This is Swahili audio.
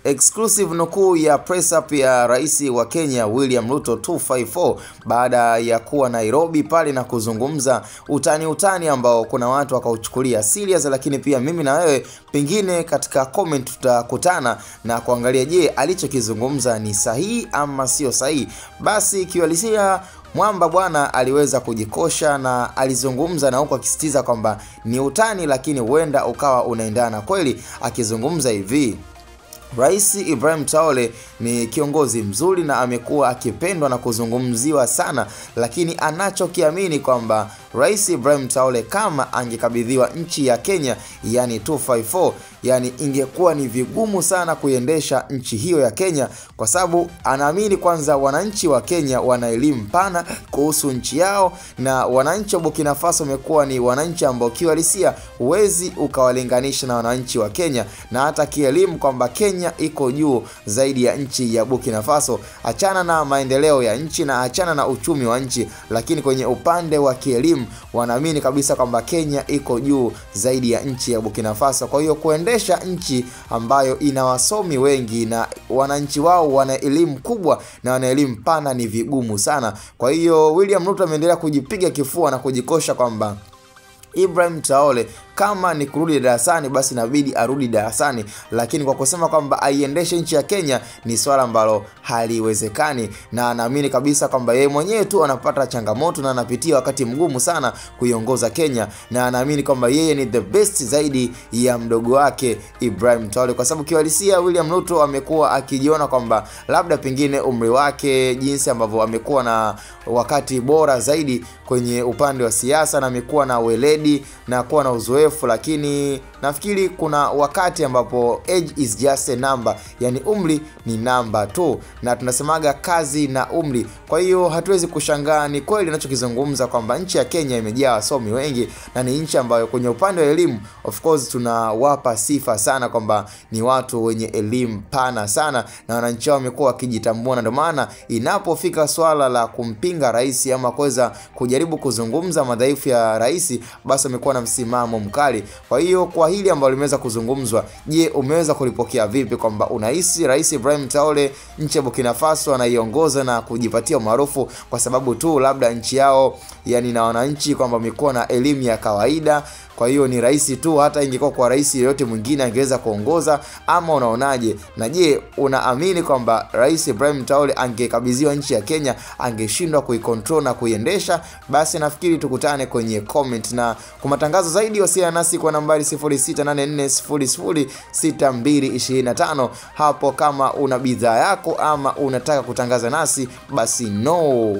Exclusive nukuu ya press up ya rais wa Kenya William Ruto 254 baada ya kuwa Nairobi pale na kuzungumza utani ambao kuna watu wakauchukulia serious, lakini pia mimi na wewe pengine katika comment tutakutana na kuangalia je alichokizungumza ni sahihi ama sio sahihi. Basi kiuhalisia mwamba bwana aliweza kujikosha na alizungumza na huko akisitiza kwamba ni utani lakini huenda ukawa unaendana kweli, akizungumza hivi: Rais Ibrahim Traore ni kiongozi mzuri na amekuwa akipendwa na kuzungumziwa sana, lakini anachokiamini kwamba Rais Ibrahim Traore kama angekabidhiwa nchi ya Kenya yani 254, yani ingekuwa ni vigumu sana kuiendesha nchi hiyo ya Kenya, kwa sababu anaamini kwanza wananchi wa Kenya wana elimu pana kuhusu nchi yao, na wananchi wa Burkina Faso wamekuwa ni wananchi ambao kiuhalisia huwezi ukawalinganisha na wananchi wa Kenya, na hata kielimu kwamba Kenya iko juu zaidi ya nchi ya Burkina Faso. Achana na maendeleo ya nchi na achana na uchumi wa nchi, lakini kwenye upande wa kielimu wanaamini kabisa kwamba Kenya iko juu zaidi ya nchi ya Burkina Faso. Kwa hiyo kuendesha nchi ambayo ina wasomi wengi na wananchi wao wana elimu kubwa na wana elimu pana ni vigumu sana. Kwa hiyo William Ruto ameendelea kujipiga kifua na kujikosha kwamba Ibrahim Traore kama ni kurudi darasani basi inabidi arudi darasani, lakini kwa kusema kwamba aiendeshe nchi ya Kenya ni swala ambalo haliwezekani, na anaamini kabisa kwamba yeye mwenyewe tu anapata changamoto na anapitia wakati mgumu sana kuiongoza Kenya, na anaamini kwamba yeye ni the best zaidi ya mdogo wake Ibrahim Traore, kwa sababu kiuhalisia William Ruto amekuwa akijiona kwamba labda pengine umri wake, jinsi ambavyo amekuwa na wakati bora zaidi kwenye upande wa siasa na amekuwa na weledi na kuwa na uzoefu, lakini nafikiri kuna wakati ambapo age is just a number, yani umri ni namba tu, na tunasemaga kazi na umri. Kwa hiyo hatuwezi kushangaa, ni kweli ninachokizungumza kwamba nchi ya Kenya imejaa wasomi wengi na ni nchi ambayo kwenye upande wa elimu of course tunawapa sifa sana kwamba ni watu wenye elimu pana sana na wananchi wao wamekuwa wakijitambua, na ndio maana inapofika swala la kumpinga rais ama kuweza kujaribu kuzungumza madhaifu ya rais basi amekuwa na msimamo mkali. Kwa hiyo kwa hili ambalo limeweza kuzungumzwa, je, umeweza kulipokea vipi kwamba unahisi Rais Ibrahim Traore nchi ya Burkina Faso anaiongoza na kujipatia umaarufu kwa sababu tu labda nchi yao yani na wananchi kwamba wamekuwa na elimu ya kawaida, kwa hiyo ni rais tu, hata ingekuwa kwa rais yeyote mwingine angeweza kuongoza, ama unaonaje? Na je, unaamini kwamba Rais Ibrahim Traore angekabidhiwa nchi ya Kenya angeshindwa kuikontrol na kuiendesha? Basi nafikiri tukutane kwenye comment, na kwa matangazo zaidi wasiliana nasi kwa nambari 0684006225 hapo kama una bidhaa yako ama unataka kutangaza nasi basi no